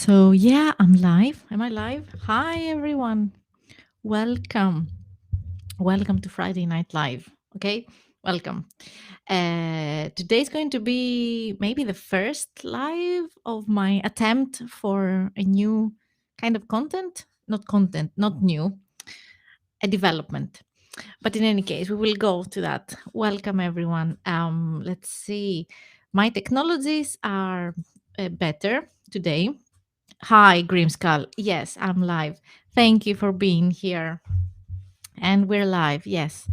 So, yeah, I'm live. Am I live? Hi, everyone. Welcome. Welcome to Friday Night Live. Okay, welcome. Today's going to be maybe the first live of my attempt for a new kind of content, not new, a development. But in any case, we will go to that. Welcome, everyone. Let's see. My technologies are better today. Hi, Grimskull. Yes, I'm live. Thank you for being here. And we're live, yes.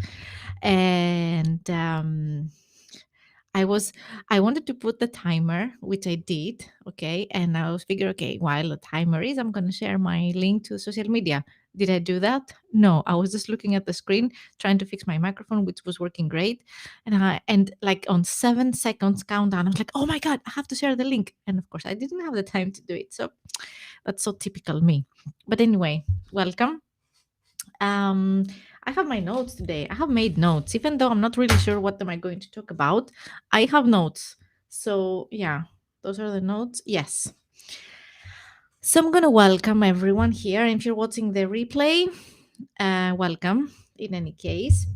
And I was I wanted to put the timer, which I did, okay. And I was figure, okay, while the timer is, I'm gonna share my link to social media. Did I do that? No, I was just looking at the screen, trying to fix my microphone, which was working great. And like on 7 seconds countdown, I was like, oh my god, I have to share the link. And of course, I didn't have the time to do it. So that's so typical me. But anyway, welcome. Um, I have my notes today. I have made notes, even though I'm not really sure what am I going to talk about. I have notes. So yeah, those are the notes. Yes. So I'm gonna welcome everyone here. If you're watching the replay, welcome. In any case,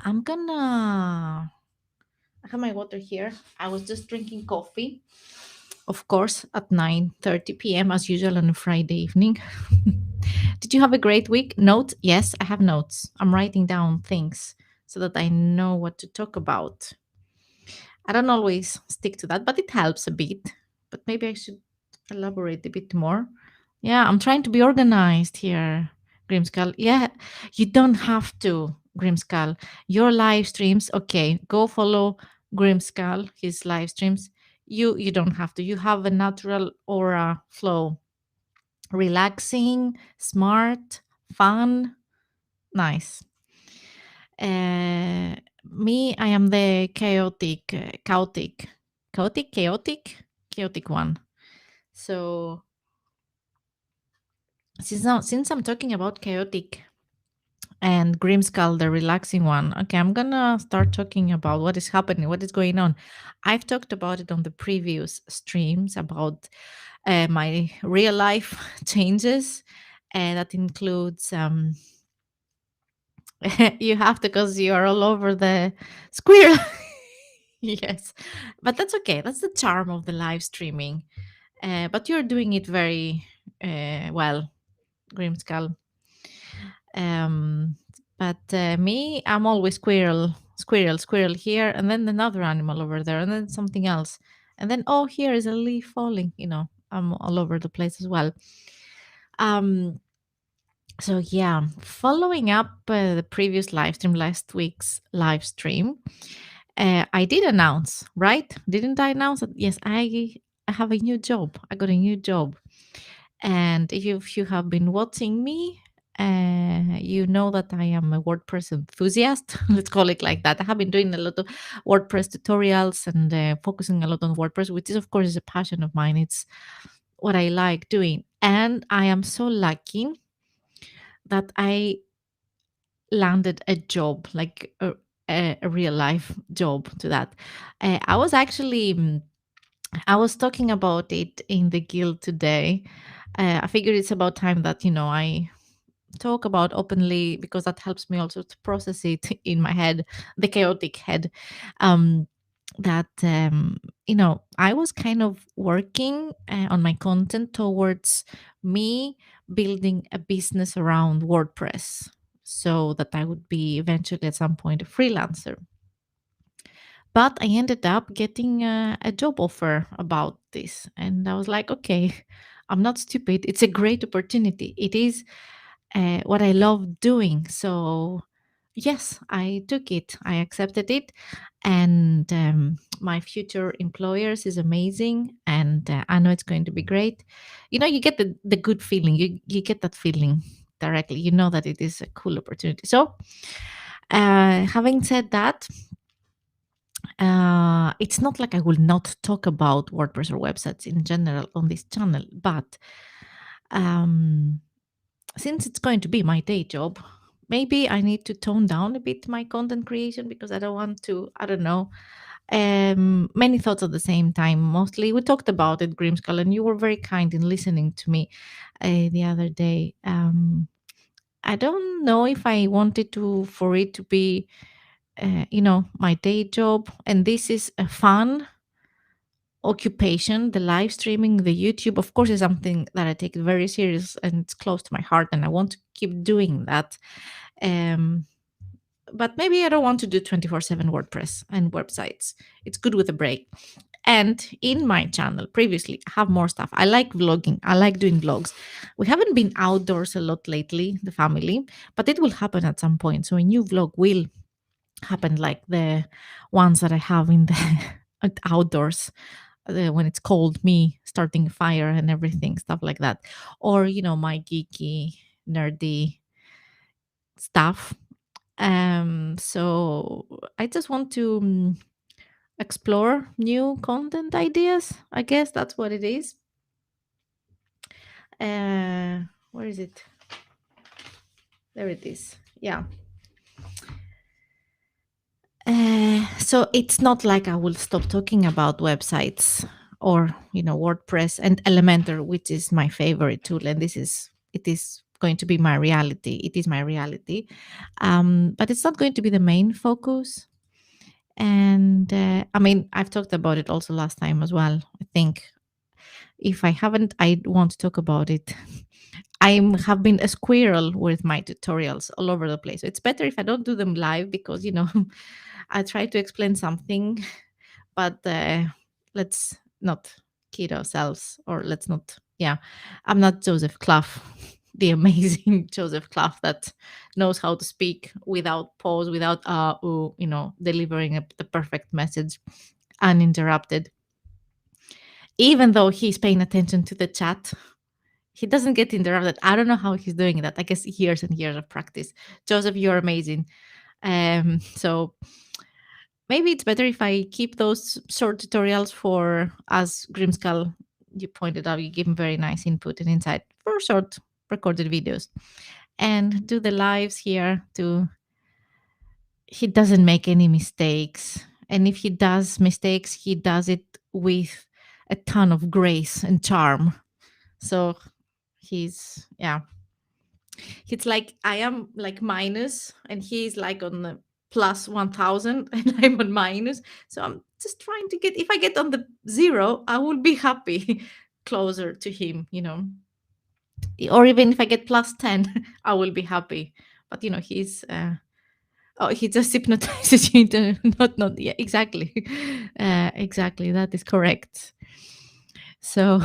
I'm gonna. I have my water here. I was just drinking coffee, of course, at 9:30 p.m. as usual on a Friday evening. Did you have a great week? Notes? Yes, I have notes. I'm writing down things so that I know what to talk about. I don't always stick to that, but it helps a bit. But maybe I should elaborate a bit more. Yeah, I'm trying to be organized here, Grimskull. Yeah, you don't have to, Grimskull. Your live streams, okay, go follow Grimskull, his live streams. You don't have to. You have a natural aura flow. Relaxing, smart, fun, nice. Uh, Me, I am the chaotic one. So since I'm talking about chaotic and Grimskull, the relaxing one, okay, I'm gonna start talking about what is happening, what is going on. I've talked about it on the previous streams about my real life changes, and that includes you have to because you are all over the squirrel. Yes, but that's okay. That's the charm of the live streaming. But you're doing it very well, Grimskull. Um, but me, I'm always squirrel here, and then another animal over there, and then something else, and then oh, here is a leaf falling. I'm all over the place as well. Um, so yeah, following up the previous live stream, last week's live stream, I did announce, right? Didn't I announce that? Yes, I have a new job. I got a new job. And if you have been watching me, you know that I am a WordPress enthusiast. Let's call it like that. I have been doing a lot of WordPress tutorials and focusing a lot on WordPress, which is, of course, is a passion of mine. It's what I like doing. And I am so lucky that I landed a job, like a real life job to that. I was actually I was talking about it in the guild today. I figured it's about time that I talk about openly because that helps me also to process it in my head, the chaotic head. Um, that I was kind of working on my content towards me building a business around WordPress so that I would be eventually at some point a freelancer. But I ended up getting a job offer about this. And I was like, okay, I'm not stupid. It's a great opportunity. It is what I love doing. So, yes, I took it. I accepted it. And my future employers is amazing. And I know it's going to be great. You get the good feeling. You get that feeling directly. You know that it is a cool opportunity. So, having said that, it's not like I will not talk about WordPress or websites in general on this channel, but um, since it's going to be my day job, maybe I need to tone down a bit my content creation because I don't want to, I don't know, Many thoughts at the same time. Mostly, we talked about it, Grimskull, and you were very kind in listening to me the other day. I don't know if I wanted to for it to be, my day job, and this is a fun occupation. The live streaming, the YouTube, of course, is something that I take very serious and it's close to my heart, and I want to keep doing that. Um, but maybe I don't want to do 24/7 WordPress and websites. It's good with a break. And in my channel previously, I have more stuff. I like vlogging. I like doing vlogs. We haven't been outdoors a lot lately, the family, but it will happen at some point. So a new vlog will happen, like the ones that I have in the outdoors, when it's cold, me starting a fire and everything, stuff like that. Or, my geeky, nerdy stuff. So I just want to explore new content ideas. I guess that's what it is. Where is it? There it is. Yeah. So it's not like I will stop talking about websites or WordPress and Elementor, which is my favorite tool, and it is going to be my reality. It is my reality, but it's not going to be the main focus. And I mean, I've talked about it also last time as well. I think if I haven't, I want to talk about it. I have been a squirrel with my tutorials all over the place. So it's better if I don't do them live because, I try to explain something, but let's not kid ourselves, or let's not, yeah. I'm not Joseph Clough, the amazing Joseph Clough that knows how to speak without pause, without, delivering the perfect message uninterrupted. Even though he's paying attention to the chat, he doesn't get interrupted. I don't know how he's doing that. I guess years and years of practice. Joseph, you're amazing. So maybe it's better if I keep those short tutorials for, as Grimskull, you pointed out, you give him very nice input and insight for short recorded videos, and do the lives here to, he doesn't make any mistakes. And if he does mistakes, he does it with a ton of grace and charm. So yeah, it's like I am like minus and he's like on the plus 1000 and I'm on minus. So I'm just trying to get, if I get on the zero, I will be happy closer to him, or even if I get plus 10, I will be happy. But he's oh, he just hypnotizes you into not yeah, exactly. Exactly, that is correct. So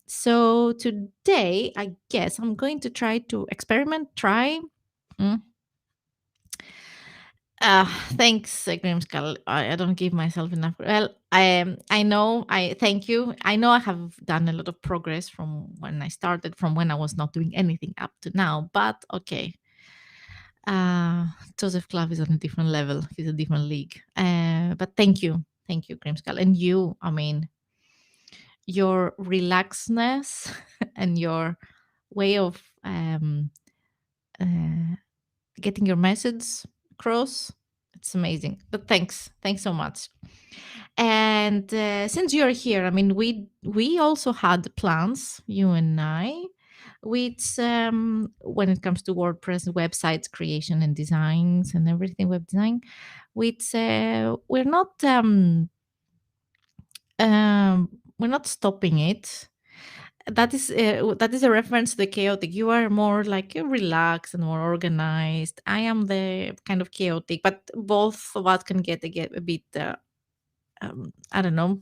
so today, I guess I'm going to try to try. Mm. Thanks, Grimskull. I don't give myself enough. Well, I know. I thank you. I know I have done a lot of progress from when I started, from when I was not doing anything up to now. But okay, uh, Joseph Clough is on a different level. He's a different league. But thank you, Grimskull, and you. I mean, your relaxedness and your way of uh, getting your message across, it's amazing. But thanks so much. And since you're here, I mean, we also had plans, you and I, which when it comes to WordPress websites creation and designs and everything, web design, which we're not stopping it. That is a reference to the chaotic. You are more like relaxed and more organized. I am the kind of chaotic, but both of us can get a bit I don't know,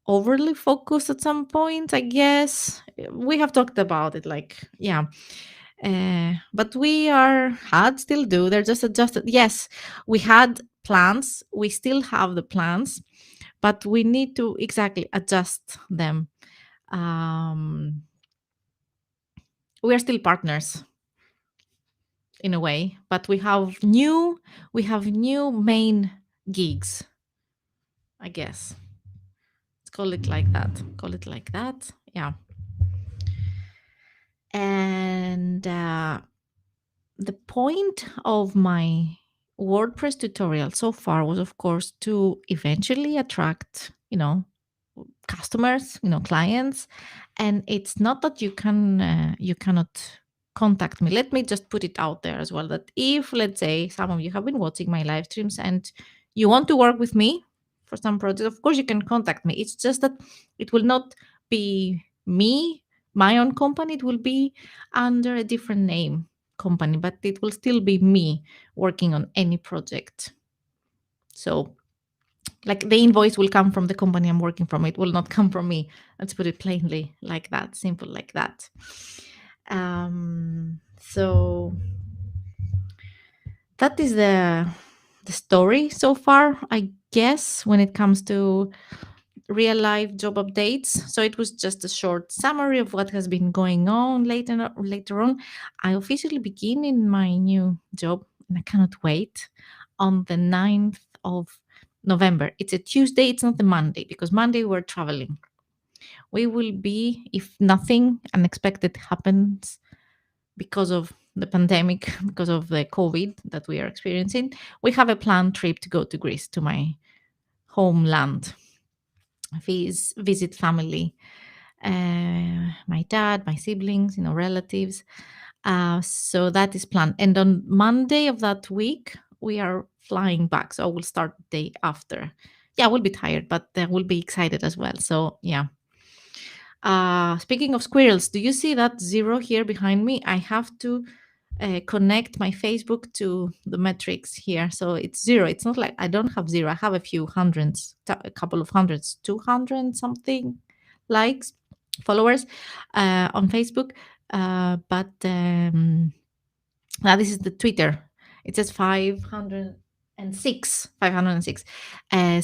overly focused at some point, I guess. We have talked about it, like, yeah. But we had still do, they're just adjusted. Yes, we had plans, we still have the plans, but we need to exactly adjust them. um we are still partners in a way, but we have new main gigs, I guess. Let's call it like that. Call it like that. Yeah. And the point of my WordPress tutorial so far was, of course, to eventually attract, customers, clients. And it's not that you cannot contact me. Let me just put it out there as well that if, let's say, some of you have been watching my live streams and you want to work with me for some project, of course you can contact me. It's just that it will not be me, my own company. It will be under a different name company, but it will still be me working on any project. So, like, the invoice will come from the company I'm working from. It will not come from me. Let's put it plainly like that, simple like that. So that is the story so far, I guess, when it comes to real life job updates. So it was just a short summary of what has been going on later on. I officially begin in my new job, and I cannot wait, on the 9th of November. It's a Tuesday, it's not a Monday, because Monday we're traveling. We will be, if nothing unexpected happens because of the pandemic, because of the COVID that we are experiencing, we have a planned trip to go to Greece, to my homeland, visit family, my dad, my siblings, relatives. So that is planned. And on Monday of that week, we are flying back. So I will start the day after. Yeah, I will be tired, but I will be excited as well. So yeah. Speaking of squirrels, do you see that zero here behind me? I have to connect my Facebook to the metrics here. So it's zero. It's not like I don't have zero. I have a few hundreds, a couple of hundreds, 200 something likes, followers on Facebook. But now this is the Twitter. It says 506. 506.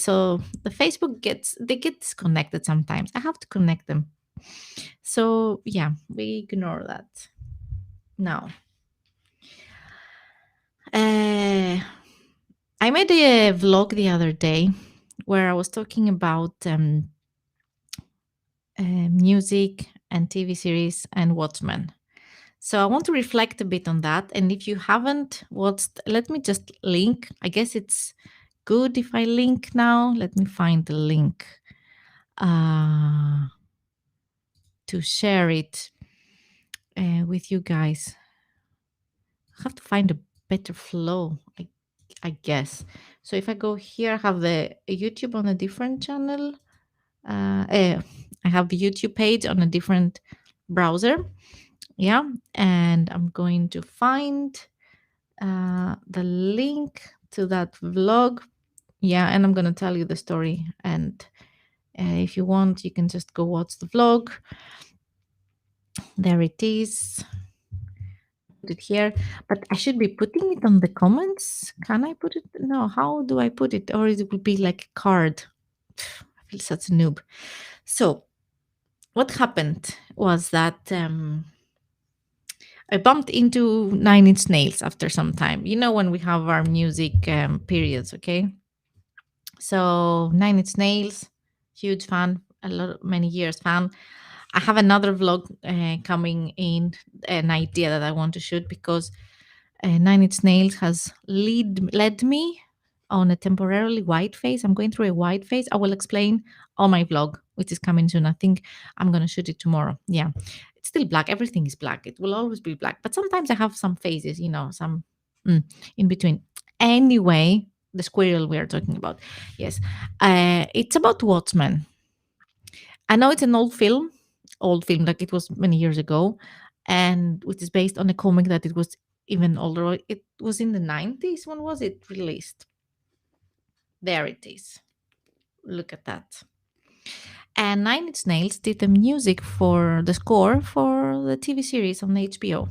So the Facebook they get disconnected sometimes. I have to connect them. So yeah, we ignore that now. I made a vlog the other day where I was talking about music and TV series and Watchmen. So I want to reflect a bit on that. And if you haven't watched, let me just link. I guess it's good if I link now. Let me find the link to share it with you guys. I have to find a better flow, I guess. So if I go here, I have the YouTube on a different channel. I have the YouTube page on a different browser. Yeah. And I'm going to find the link to that vlog. Yeah. And I'm going to tell you the story. And if you want, you can just go watch the vlog. There it is. Put it here, but I should be putting it on the comments. Can I put it? No, how do I put it? Or it will be like a card. I feel such a noob. So what happened was that I bumped into Nine Inch Nails after some time. When we have our music periods, okay? So Nine Inch Nails, huge fan, many years fan. I have another vlog coming in, an idea that I want to shoot, because Nine Inch Nails has led me on a temporarily white phase. I'm going through a white phase. I will explain on my vlog, which is coming soon. I think I'm going to shoot it tomorrow. Yeah. It's still black. Everything is black. It will always be black. But sometimes I have some phases, some in between. Anyway, the squirrel we are talking about. Yes. It's about Watchmen. I know it's an old film, like it was many years ago, and which is based on a comic that it was even older. It was in the 90s. When was it released? There it is. Look at that. And Nine Inch Nails did the music for the score for the TV series on HBO.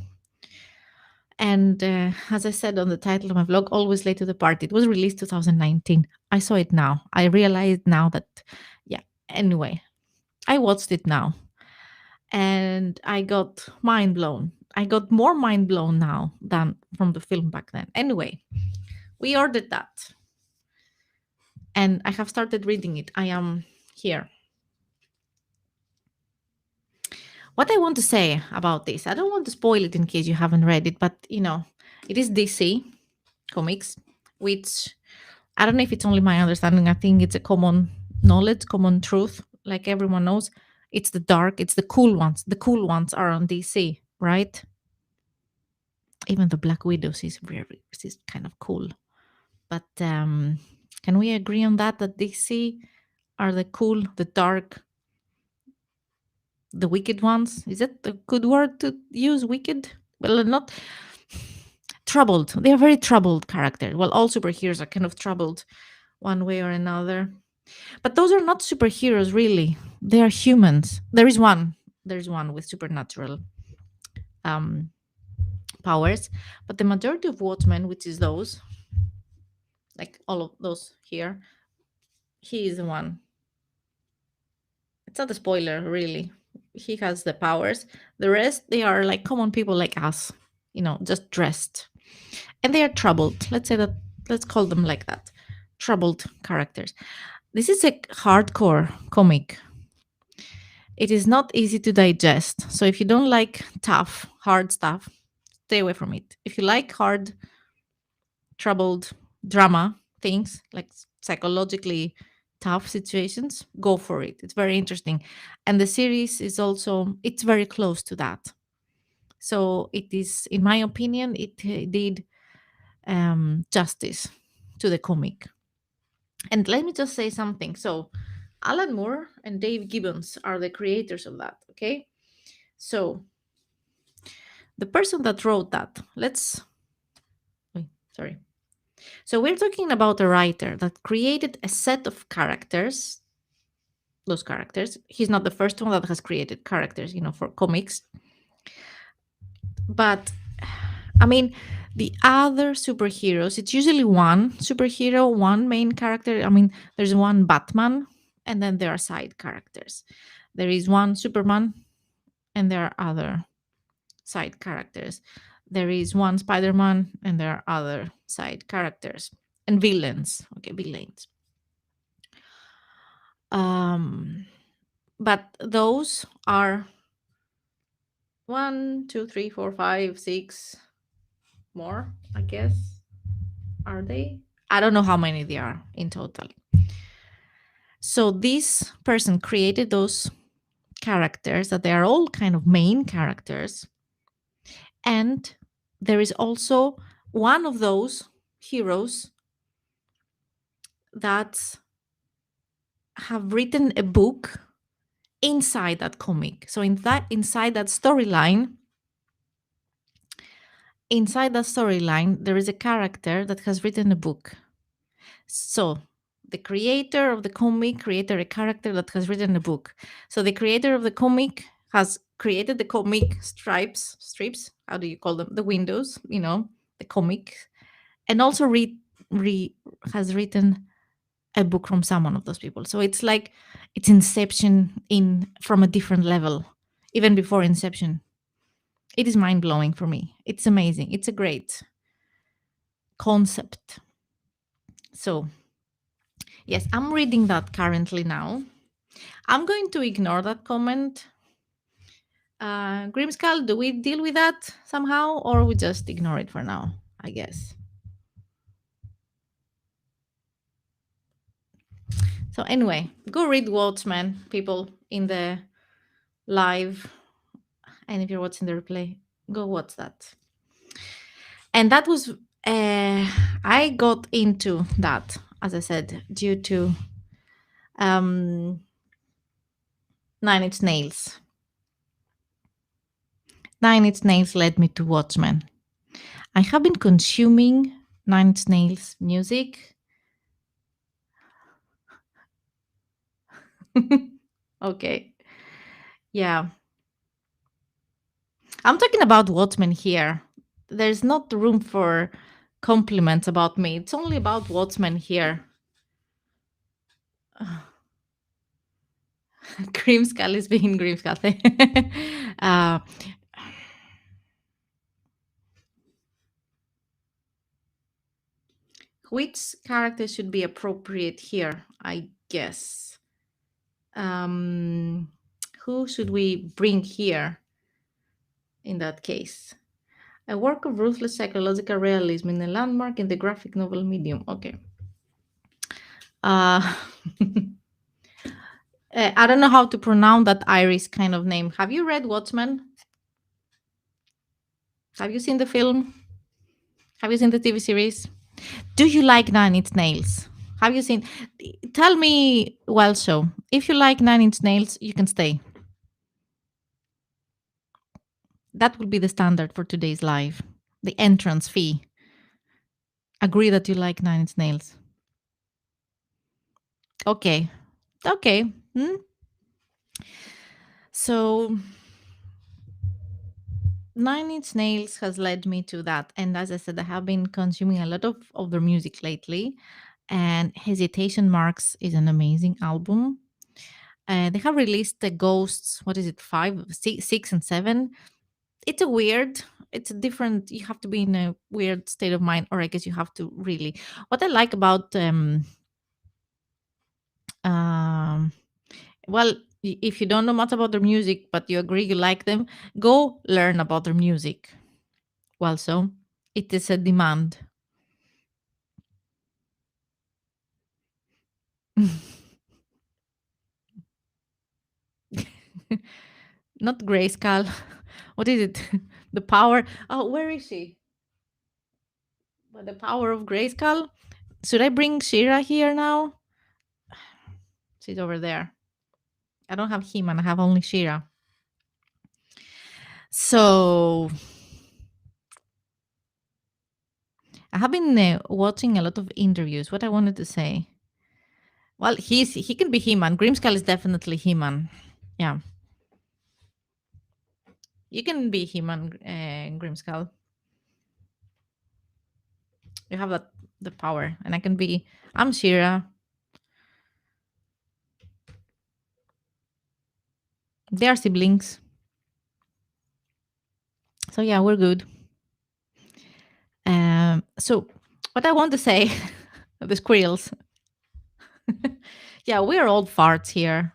And as I said on the title of my vlog, Always Late to the Party, it was released 2019. I saw it now. I realized now that, yeah, anyway, I watched it now and I got mind blown. I got more mind blown now than from the film back then. Anyway, we ordered that and I have started reading it. I am here. What I want to say about this, I don't want to spoil it in case you haven't read it, but it is DC comics. which I don't know if it's only my understanding. I think it's a common knowledge, common truth. Like everyone knows, it's the dark, it's the cool ones. The cool ones are on DC, right? Even the Black Widows is very, is kind of cool. But can we agree on that? That DC are the cool, the dark, the wicked ones? Is that a good word to use? Wicked? Well, not troubled. They are very troubled characters. Well, all superheroes are kind of troubled one way or another. But those are not superheroes, really. They are humans. There is one. There is one with supernatural um, powers. But the majority of Watchmen, which is those, like all of those here, he is the one. It's not a spoiler, really. He has the powers. The rest, they are like common people like us, just dressed. And they are troubled. Let's say that, let's call them like that, troubled characters. This is a hardcore comic. It is not easy to digest. So if you don't like tough, hard stuff, stay away from it. If you like hard, troubled drama things, like psychologically tough situations, go for it. It's very interesting. And the series is also, it's very close to that. So it is, in my opinion, it did justice to the comic. And let me just say something. So Alan Moore and Dave Gibbons are the creators of that. Okay. So the person that wrote that, wait, sorry. So we're talking about a writer that created a set of characters. Those characters. He's not the first one that has created characters, for comics. But I mean, the other superheroes, it's usually one superhero, one main character. I mean, there's one Batman, and then there are side characters. There is one Superman, and there are other side characters. There is one Spider-Man, and there are other side characters and villains. Okay, villains. Um, but those are one, two, three, four, five, six more, I guess. Are they? I don't know how many there are in total. So this person created those characters that they are all kind of main characters. And there is also one of those heroes that have written a book inside that comic. So inside that storyline, there is a character that has written a book. So the creator of the comic created a character that has written a book. So the creator of the comic has created the comic strips. How do you call them? The windows, the comic, and also has written a book from someone of those people. So it's like it's Inception in from a different level, even before Inception. It is mind blowing for me. It's amazing. It's a great concept. So yes, I'm reading that currently now. I'm going to ignore that comment. Grimskull, do we deal with that somehow or we just ignore it for now? I guess. So anyway, go read Watchmen, people in the live. And if you're watching the replay, go watch that. And that was, I got into that, as I said, due to Nine Inch Nails. Nine Inch Nails led me to Watchmen. I have been consuming Nine Inch Nails music. Okay. Yeah. I'm talking about Watchmen here. There's not room for compliments about me. It's only about Watchmen here. Grimskull is being Grimskull. uh, which character should be appropriate here? I guess. Who should we bring here in that case? A work of ruthless psychological realism in a landmark in the graphic novel medium. Okay. Uh, I don't know how to pronounce that Irish kind of name. Have you read Watchmen? Have you seen the film? Have you seen the TV series? Do you like Nine Inch Nails? Have you seen? Tell me, well, so if you like Nine Inch Nails, you can stay. That will be the standard for today's live. The entrance fee. Agree that you like Nine Inch Nails. Okay. Okay. Hmm? So Nine Inch Nails has led me to that. And as I said, I have been consuming a lot of their music lately. And Hesitation Marks is an amazing album. They have released the Ghosts, what is it, five, six, and seven. It's a weird, it's a different, you have to be in a weird state of mind, or I guess you have to really. What I like about, um, well, if you don't know much about their music, but you agree you like them, go learn about their music. Well, so it is a demand. Not Grayskull. What is it? The power. Oh, where is she? The power of Grayskull. Should I bring Shira here now? She's over there. I don't have him, and I have only Shira. So I have been watching a lot of interviews. What I wanted to say. Well, he can be He-Man. Grimskull is definitely He-Man. Yeah, you can be He-Man, Grimskull. You have that the power, and I can be. I'm Shira. They are siblings. So yeah, we're good. So what I want to say, the squirrels. Yeah, we're old farts here.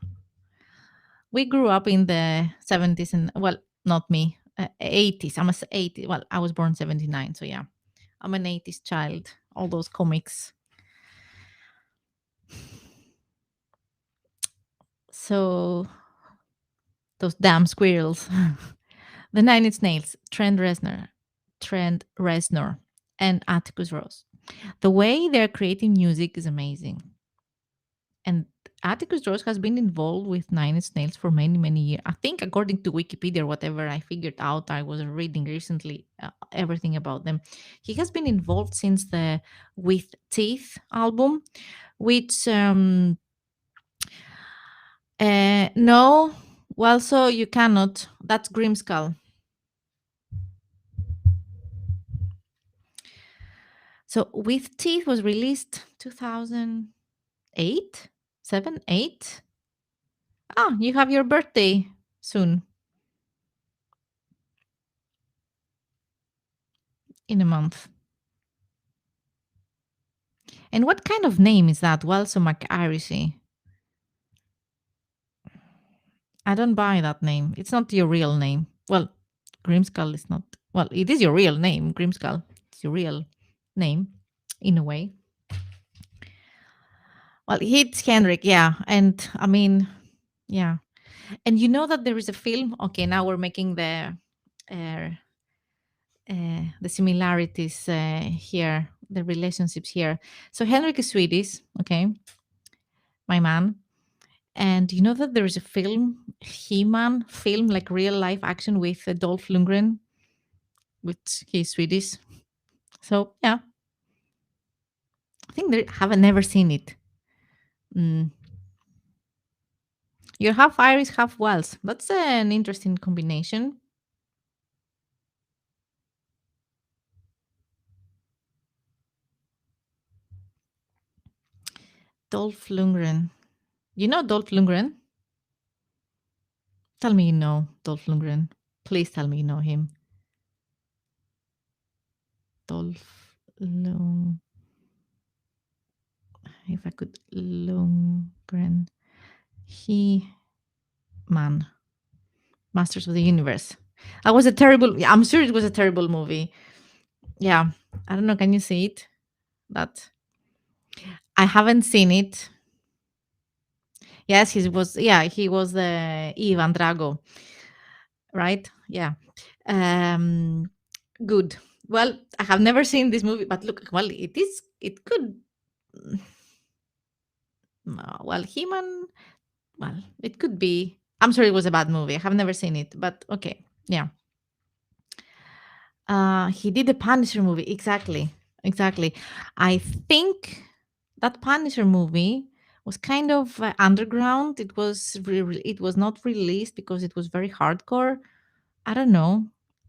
We grew up in the 70s and, well, not me, 80s. I'm a 80. Well, I was born 79. So yeah, I'm an 80s child. All those comics. So those damn squirrels. The Nine Inch Nails, Trent Reznor, and Atticus Ross. The way they're creating music is amazing. And Atticus Ross has been involved with Nine Inch Nails for many, many years. I think, according to Wikipedia or whatever I figured out, I was reading recently everything about them. He has been involved since the With Teeth album, which, no, well, so you cannot. That's Grimskull. So With Teeth was released 2008, 7, 8. Ah, you have your birthday soon in a month. And what kind of name is that? Welso McIrishy. I don't buy that name. It's not your real name. Well, Grimskull is not. Well, it is your real name, Grimskull. It's your real name, in a way. Well, it's Henrik, yeah. And I mean, yeah. And you know that there is a film. Okay, now we're making uh, the similarities here, the relationships here. So Henrik is Swedish, okay, my man. And you know that there is a film, He-Man film, like real life action with Dolph Lundgren, which he's Swedish. So yeah, I think they haven't never seen it. Mm. You're half Irish, half Welsh. That's an interesting combination. Dolph Lundgren. You know Dolph Lundgren? Tell me you know Dolph Lundgren. Please tell me you know him. Dolph Lundgren. If I could, Lundgren. He man. Masters of the Universe. That was a terrible. Yeah, I'm sure it was a terrible movie. Yeah, I don't know. Can you see it? That I haven't seen it. Yes, he was. Yeah, he was Ivan Drago, right? Yeah. Um, good. Well, I have never seen this movie, but look, well, it is. It could. Well, He-Man. Well, it could be. I'm sure it was a bad movie. I have never seen it, but okay. Yeah. He did the Punisher movie. Exactly. Exactly. I think that Punisher movie was kind of underground. It was not released because it was very hardcore. I don't know.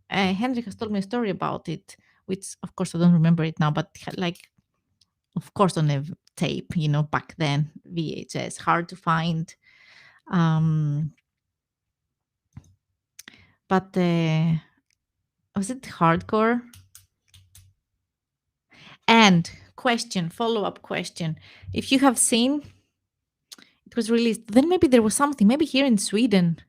Henrik has told me a story about it, which of course I don't remember it now, but like of course on a tape, back then VHS, hard to find. Um, but was it hardcore? And question, follow up question. If you have seen it was released, then maybe there was something, maybe here in Sweden,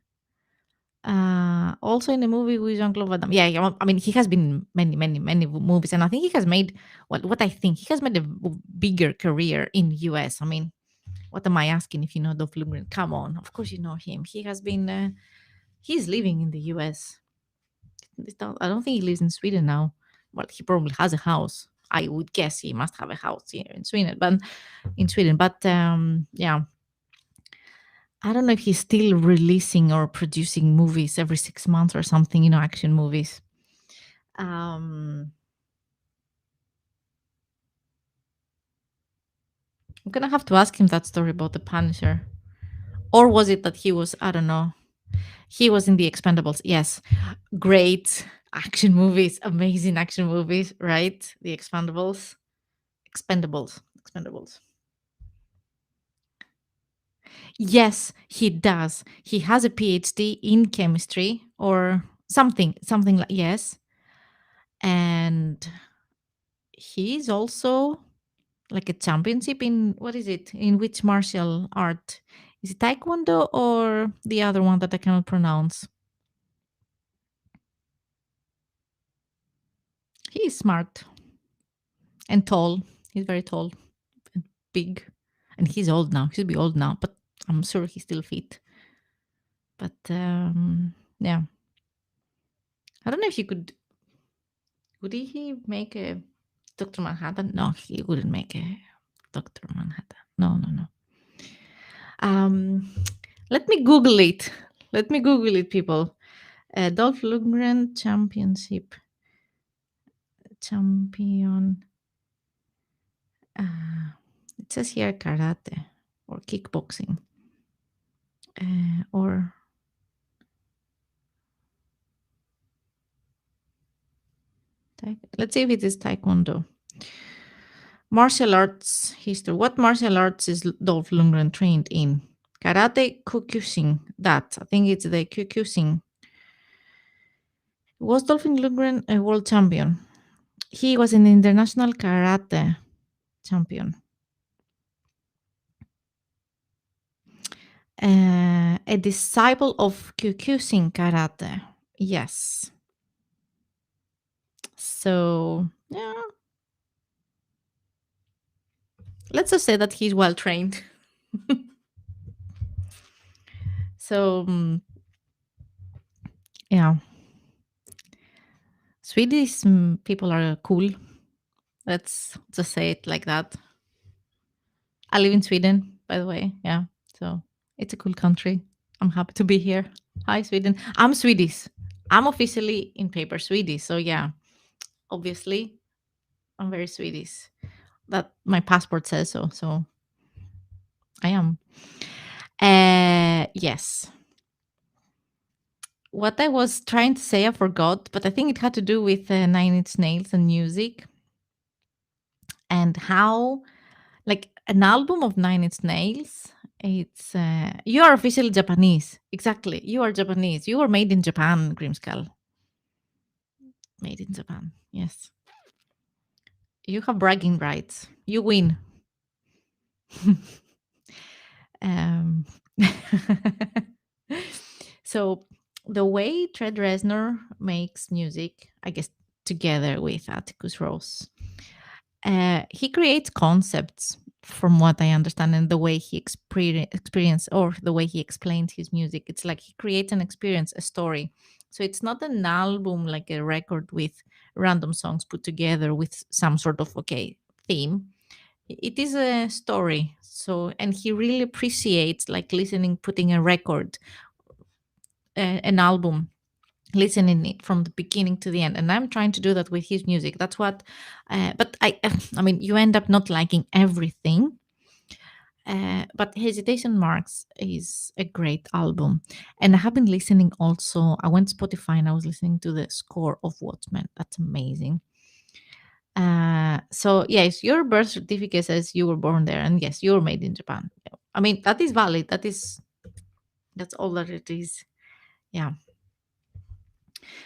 also in a movie with Jean-Claude Van Damme. Yeah, yeah, well, I mean, he has been in many, many, many movies, and I think he has made what I think he has made a bigger career in US. I mean, what am I asking if you know Dolph Lundgren? Come on, of course you know him. He has been, he's living in the US. I don't think he lives in Sweden now. Well, he probably has a house. I would guess he must have a house here in Sweden. But yeah, I don't know if he's still releasing or producing movies every 6 months or something. Action movies. Um, I'm gonna have to ask him that story about the Punisher, or was it that he was? I don't know. He was in the Expendables. Yes, great action movies, amazing action movies, right? The Expendables. Yes, he does. He has a PhD in chemistry or something like yes. And he's also like a championship in what is it? In which martial art? Is it taekwondo or the other one that I cannot pronounce? He is smart and tall. He's very tall and big. And he's old now. He should be old now, but I'm sure he's still fit. But yeah. I don't know if you would he make a Dr. Manhattan? No, he wouldn't make a Dr. Manhattan. No, no, no. Um, let me Google it. Let me Google it, people. Dolph Lundgren Championship champion. It says here karate or kickboxing or let's see if it is taekwondo. Martial arts history. What martial arts is Dolph Lundgren trained in? Karate, kyokushin. That I think it's the kyokushin. Was Dolph Lundgren a world champion? He was an international karate champion. A disciple of Kyokushin karate. Yes. So, yeah, let's just say that he's well trained. So, yeah, Swedish people are cool. Let's just say it like that. I live in Sweden, by the way. Yeah. So it's a cool country. I'm happy to be here. Hi, Sweden. I'm Swedish. I'm officially in paper Swedish. So, yeah, obviously, I'm very Swedish. That my passport says so. So I am. Yes. What I was trying to say, I forgot, but I think it had to do with Nine Inch Nails and music and how, like, an album of Nine Inch Nails. It's you are officially Japanese. Exactly, you are Japanese. You were made in Japan, Grimskull. Made in Japan. Yes, you have bragging rights. You win. um, so the way Trent Reznor makes music, I guess together with Atticus Ross, he creates concepts from what I understand, and the way he experience or the way he explains his music. It's like he creates an experience, a story. So it's not an album like a record with random songs put together with some sort of theme. It is a story. So, and he really appreciates like listening, putting a record, an album, listening it from the beginning to the end. And I'm trying to do that with his music. That's what but I mean, you end up not liking everything. But Hesitation Marks is a great album. And I have been listening also. I went to Spotify and I was listening to the score of Watchmen. That's amazing. So yes, your birth certificate says you were born there, and yes, you were made in Japan. I mean, that is valid. That's all that it is. Yeah.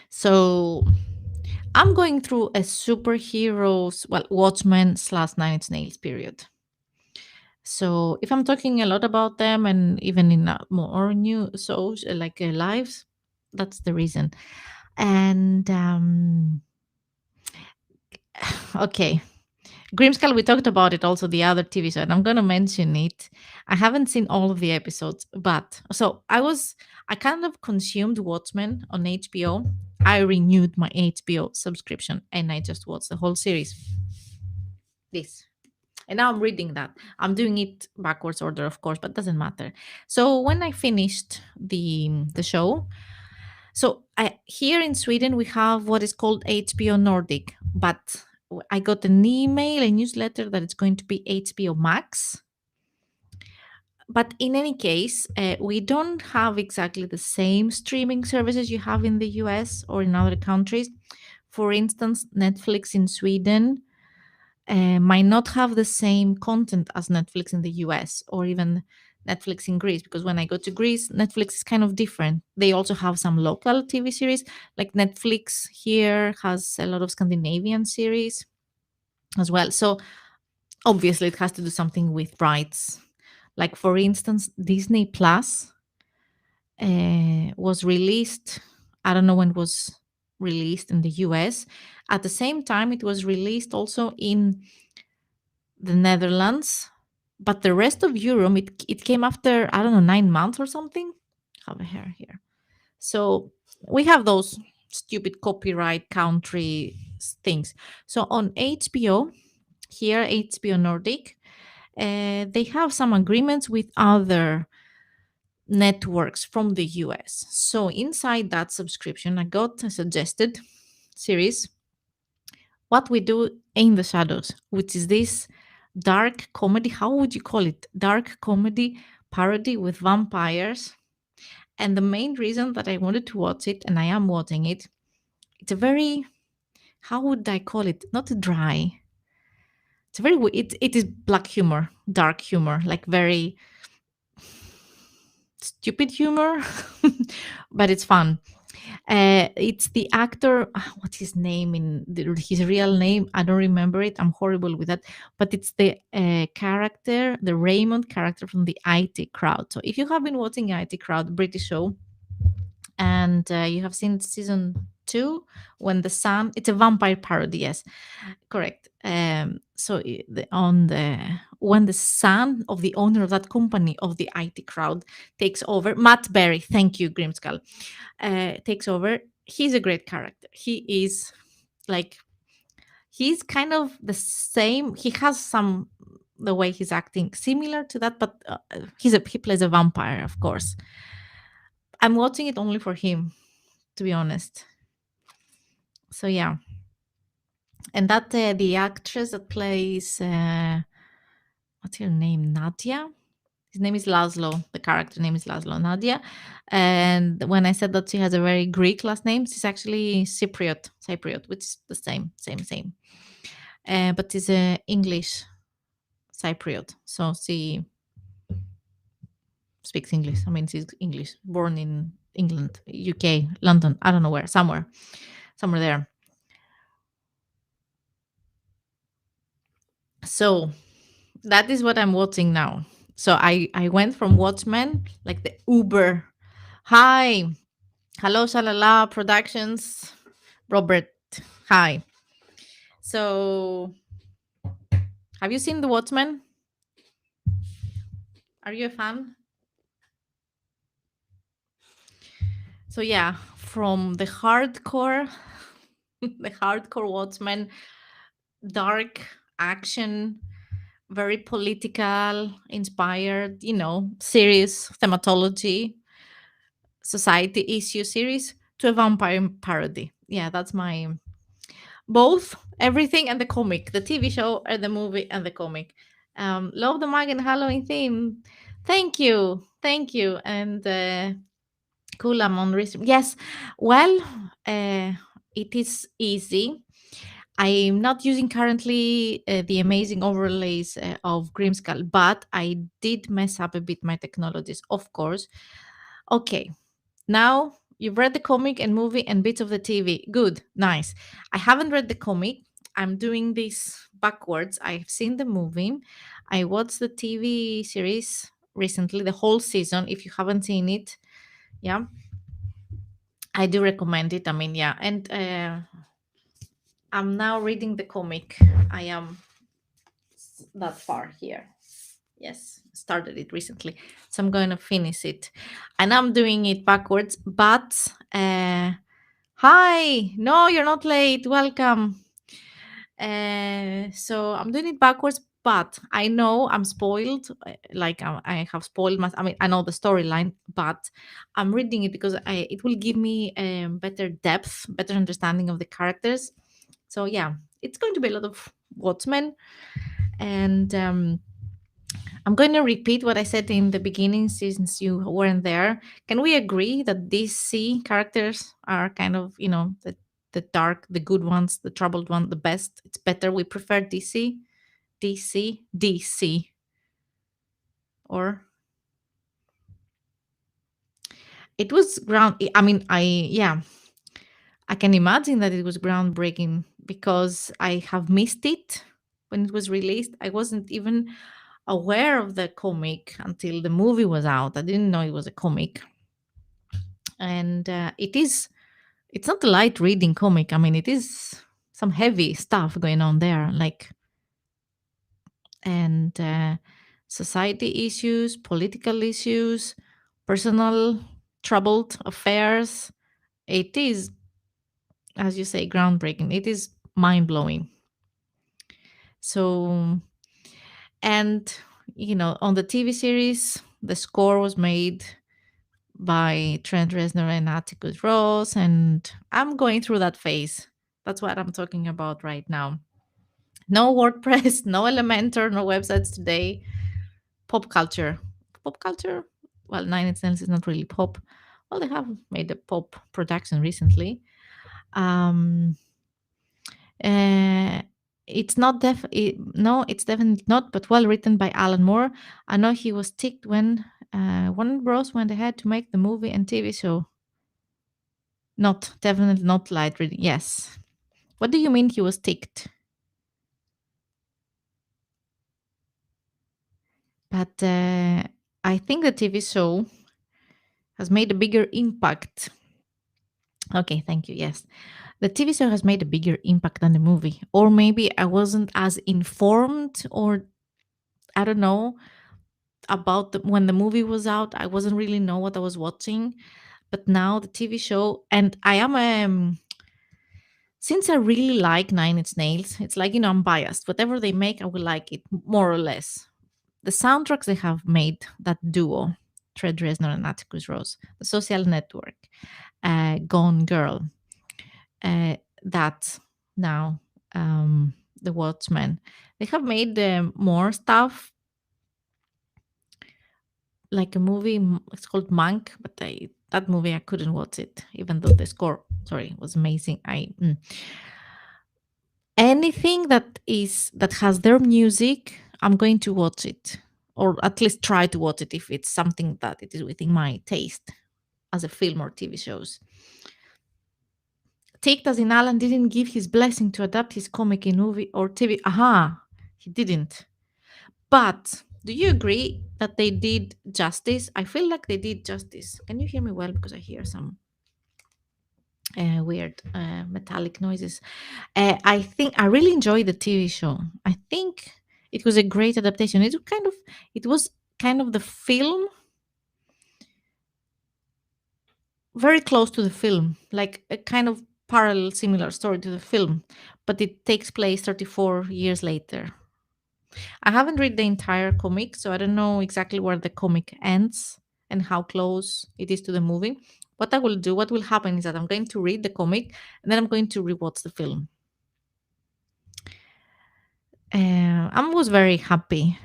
So I'm going through a superheroes, well, Watchmen slash Nine Inch Nails period. So if I'm talking a lot about them, and even in more new shows like lives, that's the reason. And okay, Grimskull, we talked about it also, the other TV show, and I'm going to mention it. I haven't seen all of the episodes, but so I kind of consumed Watchmen on HBO. I renewed my HBO subscription and I just watched the whole series. This. And now I'm reading that. I'm doing it backwards order, of course, but doesn't matter. So when I finished the show, so I here in Sweden we have what is called HBO Nordic, but I got an email, a newsletter that it's going to be HBO Max. But in any case, we don't have exactly the same streaming services you have in the US or in other countries. For instance, Netflix in Sweden might not have the same content as Netflix in the US or even Netflix in Greece, because when I go to Greece, Netflix is kind of different. They also have some local TV series, like Netflix here has a lot of Scandinavian series as well. So obviously, it has to do something with rights. Like, for instance, Disney Plus was released, I don't know when it was released in the US. At the same time, it was released also in the Netherlands, but the rest of Europe, it came after, I don't know, 9 months or something. Have a hair here. So we have those stupid copyright country things. So on HBO, here, HBO Nordic, they have some agreements with other networks from the US. So inside that subscription, I got a suggested series, What We Do in the Shadows, which is this dark comedy. How would you call it? Dark comedy parody with vampires. And the main reason that I wanted to watch it, and I am watching it, it's a very, how would I call it? Not dry. It's a very, it is black humor, dark humor, like very stupid humor, but it's fun. It's the actor, what's his name his real name? I don't remember it. I'm horrible with that. But it's the character, the Raymond character from the IT Crowd. So if you have been watching IT Crowd, British show, and you have seen season 2, when the sun, it's a vampire parody, yes, correct. So on the when the son of the owner of that company of the IT Crowd takes over, Matt Berry, thank you, Grimskull, takes over. He's a great character. He is like, he's kind of the same. He has some, the way he's acting similar to that, but he plays a vampire, of course. I'm watching it only for him, to be honest. So yeah, and that the actress that plays what's her name, Nadia. His name is Laszlo. The character name is Laszlo, Nadia. And when I said that she has a very Greek last name, she's actually Cypriot, which is the same. But she's a English Cypriot, so she speaks English. I mean, she's English, born in England, UK, London. I don't know where, somewhere there. So that is what I'm watching now. So I went from Watchmen, like the Uber. Hi. Hello, Shalala Productions. Robert, hi. So, have you seen The Watchmen? Are you a fan? So, yeah, from the hardcore, the hardcore Watchmen, dark action, very political, inspired, serious thematology, society issue series to a vampire parody. Yeah, that's my both everything and the comic, the TV show and the movie and the comic. Love the mug and Halloween theme. Thank you, and cool. I'm on risk. Yes, well, uh, it is easy. I'm not using currently the amazing overlays of Grimskull, but I did mess up a bit my technologies, of course. Okay, now you've read the comic and movie and bits of the TV. Good, nice. I haven't read the comic. I'm doing this backwards. I've seen the movie. I watched the TV series recently, the whole season. If you haven't seen it, yeah, I do recommend it. I mean, yeah, and I'm now reading the comic. I am that far here. Yes, started it recently, so I'm going to finish it, and I'm doing it backwards. But hi, no, you're not late. Welcome. So I'm doing it backwards, but I know I'm spoiled. Like I have spoiled my. I mean, I know the storyline, but I'm reading it because it will give me better depth, better understanding of the characters. So yeah, it's going to be a lot of Watchmen, and I'm going to repeat what I said in the beginning since you weren't there. Can we agree that these C characters are kind of, the dark, the good ones, the troubled one, the best? It's better. We prefer DC, DC, DC, or it was ground. I mean, yeah, I can imagine that it was groundbreaking because I have missed it when it was released. I wasn't even aware of the comic until the movie was out. I didn't know it was a comic, and it's not a light reading comic. I mean, it is some heavy stuff going on there, like and society issues, political issues, personal troubled affairs. It is, as you say, groundbreaking. It is mind blowing. So, and on the TV series, the score was made by Trent Reznor and Atticus Ross, and I'm going through that phase. That's what I'm talking about right now. No WordPress, no Elementor, no websites today. Pop culture. Pop culture? Well, Nine Inch Nails is not really pop. Well, they have made a pop production recently. Um, uh, it's not no, it's definitely not, but well written by Alan Moore. I know he was ticked when Warner Bros. Went ahead to make the movie and TV show. Not definitely not light reading. Yes. What do you mean he was ticked? But I think the TV show has made a bigger impact. Okay, thank you. Yes. The TV show has made a bigger impact than the movie. Or maybe I wasn't as informed, or I don't know, about when the movie was out. I wasn't really know what I was watching. But now the TV show, and I am since I really like Nine Inch Nails, it's like, I'm biased. Whatever they make, I will like it more or less. The soundtracks they have made, that duo, Trent Reznor and Atticus Ross, The Social Network, Gone Girl, that now, The Watchmen, they have made more stuff, like a movie. It's called Monk, but that movie I couldn't watch it, even though the score, sorry, was amazing. Anything that has their music, I'm going to watch it, or at least try to watch it if it's something that it is within my taste as a film or TV shows. Take as in Alan didn't give his blessing to adapt his comic in movie or TV. Aha, he didn't. But do you agree that they did justice? I feel like they did justice. Can you hear me well? Because I hear some. weird metallic noises. I think I really enjoyed the TV show. I think it was a great adaptation. It was kind of the film, very close to the film, like a kind of parallel, similar story to the film, but it takes place 34 years later. I haven't read the entire comic, so I don't know exactly where the comic ends and how close it is to the movie. What will happen is that I'm going to read the comic and then I'm going to rewatch the film. I was very happy.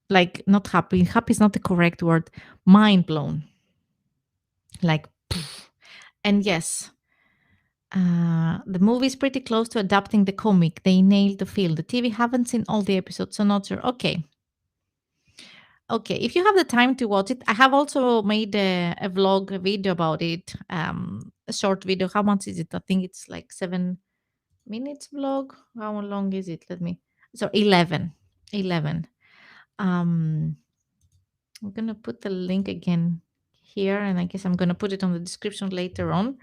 Like, not happy. Happy is not the correct word. Mind blown. Like, poof. And yes, the movie is pretty close to adapting the comic. They nailed the feel. The TV haven't seen all the episodes, so not sure. Okay, okay. If you have the time to watch it, I have also made a vlog, a video about it. A short video. How much is it? I think it's like 7 minutes vlog. How long is it? Let me. So 11. 11. Um, I'm gonna put the link again here, and I guess I'm gonna put it on the description later on.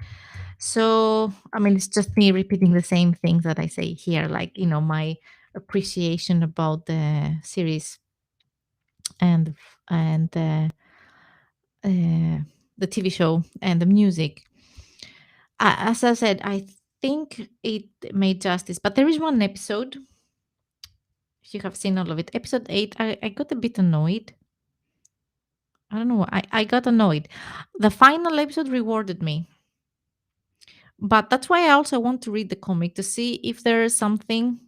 So, I mean, it's just me repeating the same things that I say here, like, my appreciation about the series and and uh, the TV show and the music. As I said, I think it made justice, but there is one episode. If you have seen all of it, episode 8, I got a bit annoyed. I don't know. I got annoyed. The final episode rewarded me, but that's why I also want to read the comic to see if there is something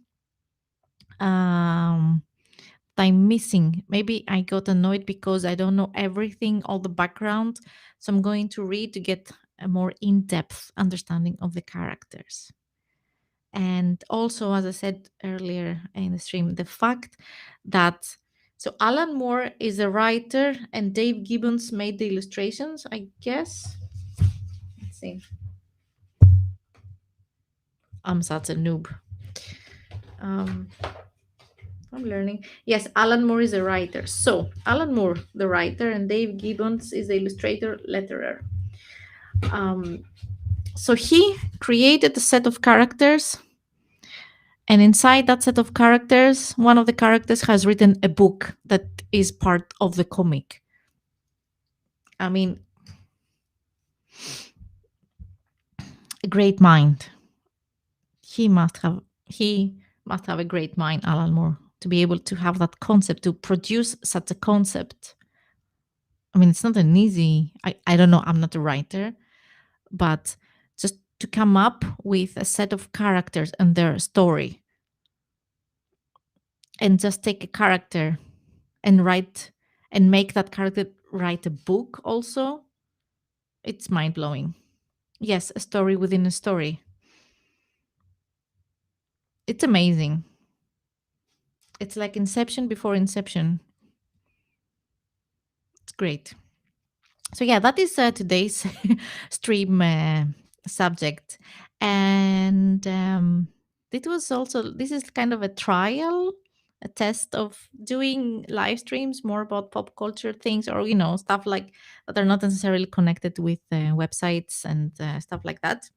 um that I'm missing. Maybe I got annoyed because I don't know everything, all the background. So I'm going to read to get a more in-depth understanding of the characters. And also, as I said earlier in the stream, the fact that so Alan Moore is a writer and Dave Gibbons made the illustrations, I guess. Let's see. I'm such a noob. Um, I'm learning. Yes, Alan Moore is a writer. So, Alan Moore, the writer, and Dave Gibbons is the illustrator, letterer. Um, so, he created a set of characters, and inside that set of characters, one of the characters has written a book that is part of the comic. I mean, a great mind. He must have a great mind, Alan Moore, to be able to have that concept, to produce such a concept. I mean, it's not an easy. I don't know. I'm not a writer, but just to come up with a set of characters and their story, and just take a character and write and make that character write a book. Also, it's mind blowing. Yes, a story within a story. It's amazing. It's like Inception before Inception. It's great. So yeah, that is today's stream subject, and this is kind of a trial, a test of doing live streams more about pop culture things, or stuff like that are not necessarily connected with websites and stuff like that.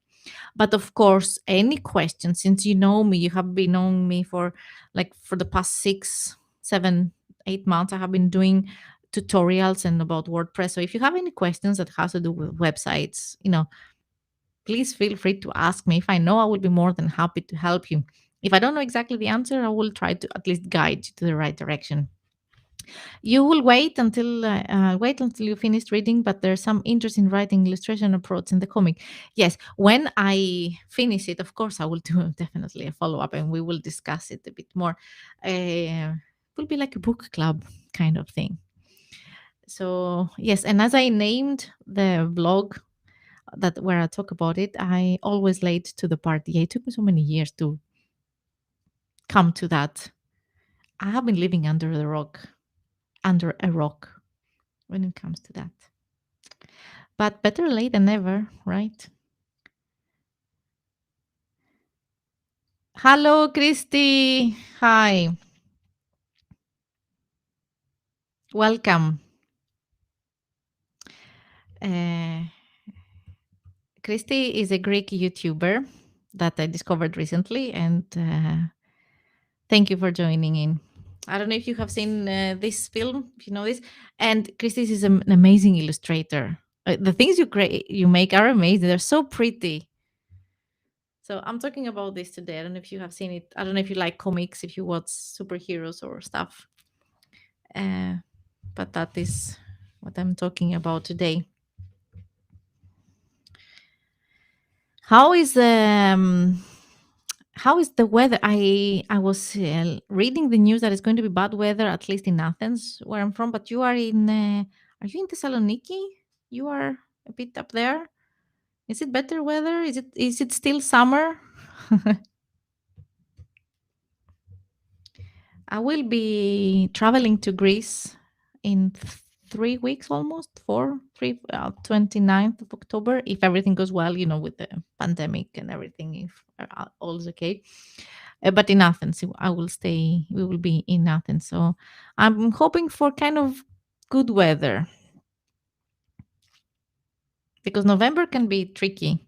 But of course, any questions, since you know me, you have been knowing me for the past 6, 7, 8 months. I have been doing tutorials and about WordPress. So if you have any questions that has to do with websites, please feel free to ask me. If I know, I will be more than happy to help you. If I don't know exactly the answer, I will try to at least guide you to the right direction. You will wait until you finish reading, but there's some interesting writing illustration approach in the comic. Yes, when I finish it, of course, I will do definitely a follow up, and we will discuss it a bit more. It will be like a book club kind of thing. So yes, and as I named the vlog that where I talk about it, I always late to the party. It took me so many years to come to that. I have been living under a rock when it comes to that. But better late than never, right? Hello, Christy. Hi. Welcome. Uh, Christy is a Greek YouTuber that I discovered recently, and thank you for joining in. I don't know if you have seen this film, if you know this. And Christy is an amazing illustrator. The things you make are amazing. They're so pretty. So I'm talking about this today. I don't know if you have seen it. I don't know if you like comics, if you watch superheroes or stuff. Uh, but that is what I'm talking about today. How is how is the weather? I was reading the news that it's going to be bad weather, at least in Athens, where I'm from. But you are in. Are you in Thessaloniki? You are a bit up there. Is it better weather? Is it still summer? I will be traveling to Greece in 3 weeks, almost four, three, 29th of October, if everything goes well, with the pandemic and everything, if all is okay. But in Athens, I will stay, we will be in Athens. So I'm hoping for kind of good weather because November can be tricky.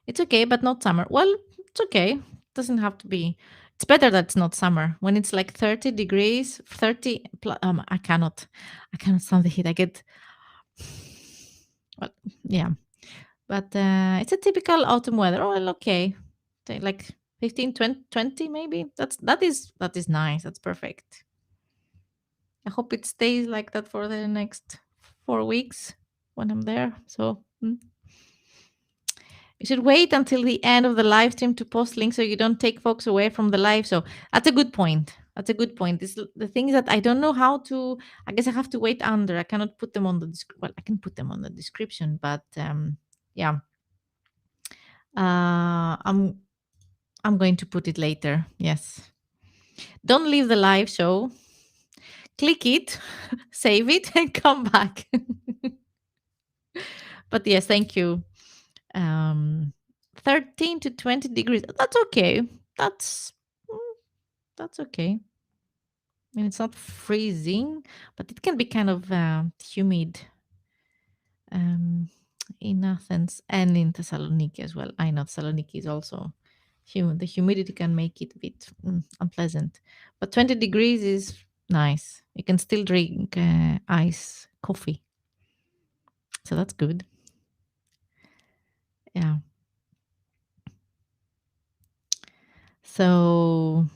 It's okay, but not summer. Well, it's okay. Doesn't have to be. It's better that it's not summer. When it's like 30 degrees, 30 I cannot stand the heat. I get well, yeah. But it's a typical autumn weather. Oh, well, okay. Like 15, 20, 20 maybe. That is nice. That's perfect. I hope it stays like that for the next 4 weeks when I'm there. So you should wait until the end of the live stream to post links so you don't take folks away from the live. So that's a good point. That's a good point. This the things that I don't know how to. I guess I have to wait under. I cannot put them on the well. I can put them on the description, but yeah. I'm going to put it later. Yes. Don't leave the live show. Click it, save it, and come back. But yes, thank you. Um, 13 to 20 degrees. That's okay. That's mm, that's okay. I mean, it's not freezing, but it can be kind of humid um, in Athens and in Thessaloniki as well. I know Thessaloniki is also humid. The humidity can make it a bit unpleasant, but 20 degrees is nice. You can still drink ice coffee, so that's good. Yeah. So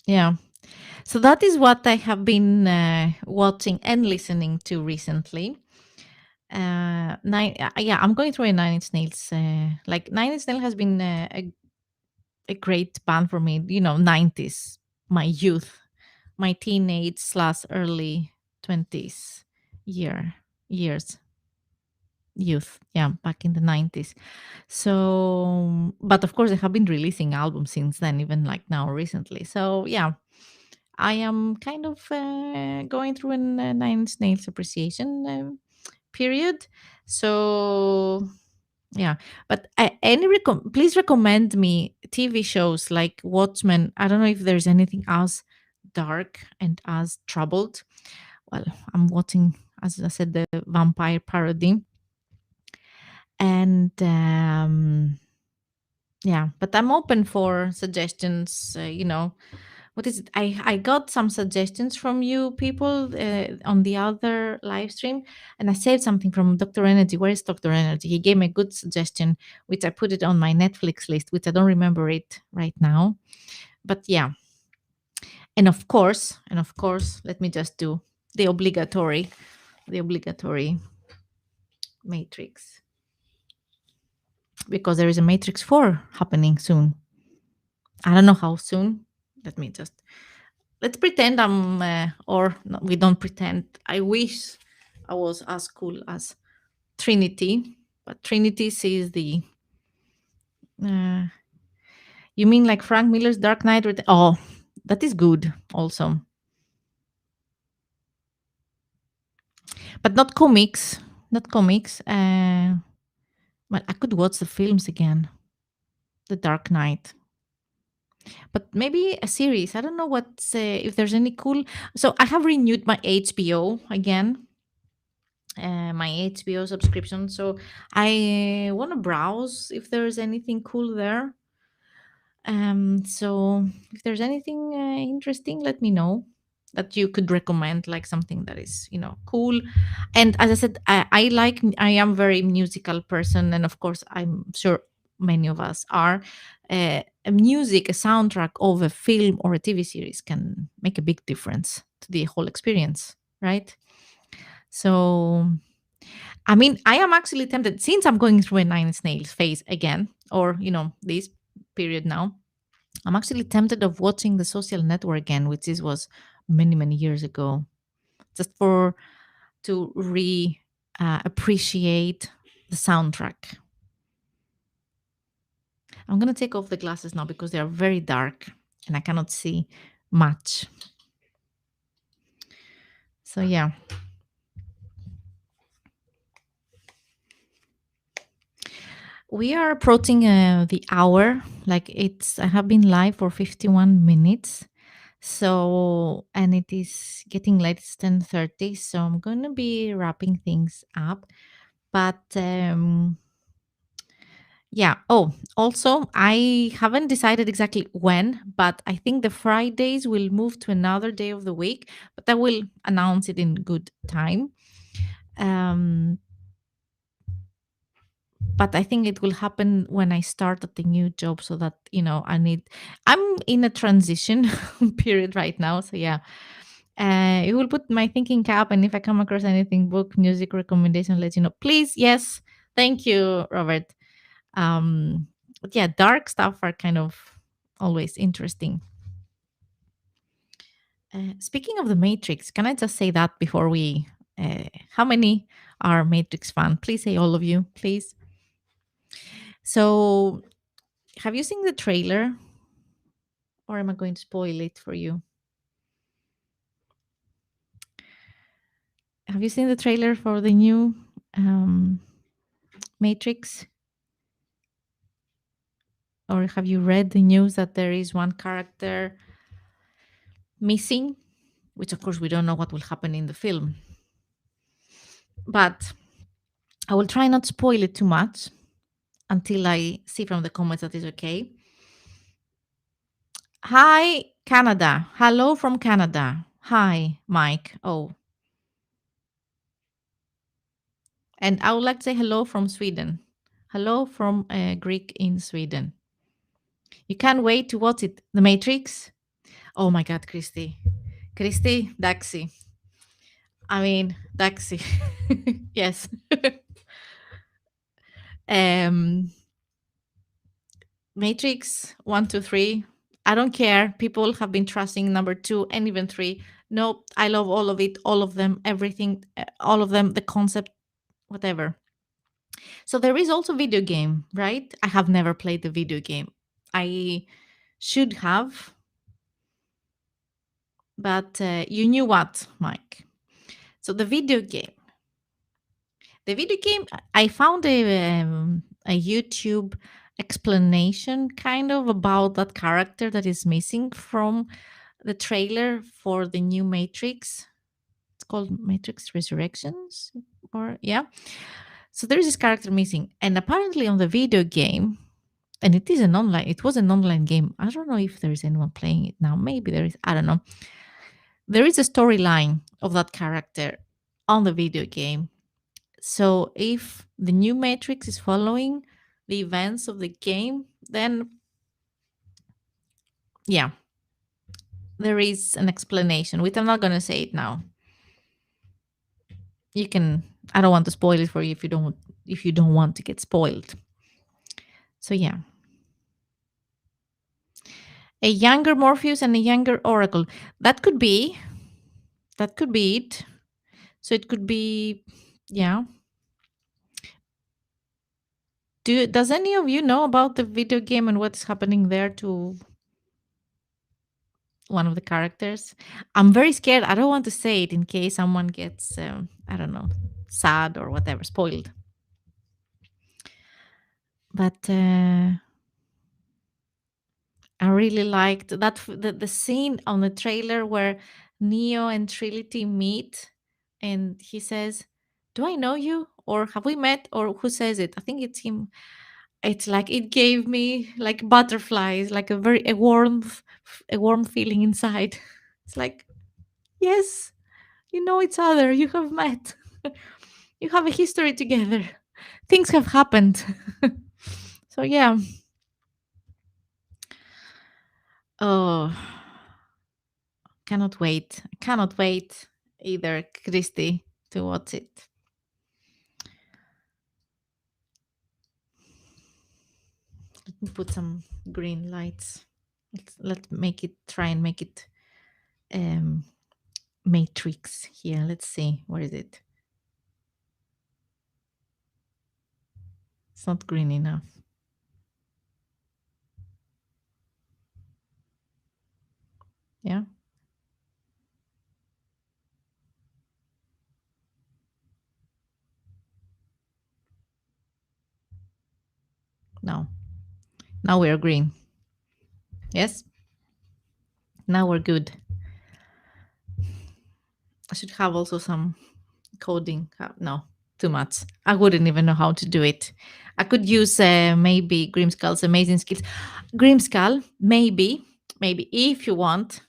yeah. So that is what I have been watching and listening to recently. Yeah, I'm going through a Nine Inch Nails. Like Nine Inch Nails has been a great band for me. 90s, my youth, my teenage slash early 20s years, youth. Yeah, back in the 90s. So, but of course, they have been releasing albums since then, even like now recently. So yeah, I am kind of going through a Nine Inch Nails appreciation period. So yeah, but please recommend me TV shows like Watchmen. I don't know if there's anything as dark and as troubled. Well, I'm watching, as I said, the vampire parody, and yeah, but I'm open for suggestions. What is it? I got some suggestions from you people on the other live stream, and I saved something from Dr. Energy. Where is Dr. Energy? He gave me a good suggestion, which I put it on my Netflix list, which I don't remember it right now. But yeah, and of course, let me just do the obligatory Matrix, because there is a Matrix 4 happening soon. I don't know how soon. Let me just let's pretend I'm, or no, we don't pretend. I wish I was as cool as Trinity, but Trinity sees the. Uh, you mean like Frank Miller's Dark Knight? Oh, that is good also, but not comics. Not comics. Well, I could watch the films again, The Dark Knight, but maybe a series. I don't know if there's any cool. So I have renewed my HBO again. my HBO subscription. So I want to browse if there's anything cool there. So if there's anything interesting, let me know that you could recommend, like something that is, cool. And as I said, I am very musical person, and of course, I'm sure many of us are. A music, a soundtrack of a film or a TV series can make a big difference to the whole experience, right? So, I mean, I am actually tempted since I'm going through a Nine Snails phase again, or this period now. I'm actually tempted of watching The Social Network again, which was many many years ago, just for to re appreciate the soundtrack. I'm gonna take off the glasses now because they are very dark and I cannot see much. So yeah, we are approaching the hour. Like I have been live for 51 minutes. So, and it is getting late. It's 10:30. So I'm going to be wrapping things up. But yeah. Oh, also, I haven't decided exactly when, but I think the Fridays will move to another day of the week, but I will announce it in good time. Um, but I think it will happen when I start at the new job so that, I'm in a transition period right now. So yeah, it will put my thinking cap. And if I come across anything, book, music recommendation, let you know. Please, yes. Thank you, Robert. But yeah, dark stuff are kind of always interesting. Speaking of the Matrix, can I just say that before we, how many are Matrix fan? Please say all of you, please. So, have you seen the trailer, or am I going to spoil it for you? Have you seen the trailer for the new Matrix, or have you read the news that there is one character missing? Which, of course, we don't know what will happen in the film, but I will try not to spoil it too much until I see from the comments that is okay. Hi, Canada. Hello from Canada. Hi, Mike. Oh, and I would like to say hello from Sweden. Hello from Greek in Sweden. You can't wait to watch it. The Matrix. Oh my God, Christy. Christy, Daxi. I mean, Daxi. Yes. um, Matrix 1, 2, 3. I don't care. People have been trusting number 2 and even 3. No, I love all of it, all of them, everything, all of them, the concept, whatever. So there is also video game, right? I have never played the video game. I should have, but you knew what, Mike. So the video game, I found a YouTube explanation kind of about that character that is missing from the trailer for the new Matrix. It's called Matrix Resurrections, or yeah. So there is this character missing, and apparently on the video game, and it was an online game. I don't know if there is anyone playing it now. Maybe there is. I don't know. There is a storyline of that character on the video game. So if the new Matrix is following the events of the game, then yeah, there is an explanation, which I'm not going to say it now. You can. I don't want to spoil it for you if you don't want to get spoiled. So yeah, a younger Morpheus and a younger Oracle. That could be. That could be it. So it could be. Yeah. Does any of you know about the video game and what's happening there to one of the characters? I'm very scared. I don't want to say it in case someone gets, I don't know, sad or whatever, spoiled. But I really liked the scene on the trailer where Neo and Trinity meet, and he says, Do I know you, or have we met, or who says it? I think it's him. It's like it gave me like butterflies, like a warm feeling inside. It's like, yes, you know each other, you have met, you have a history together, things have happened. So yeah. Oh, cannot wait either, Christy, to watch it. Let me put some green lights. Let's make it, try and make it um matrix here. Let's see, where is it? It's not green enough. Yeah. No. Now we're green. Yes. Now we're good. I should have also some coding. No, too much. I wouldn't even know how to do it. I could use maybe Grimskull's amazing skills. Grimskull, maybe if you want.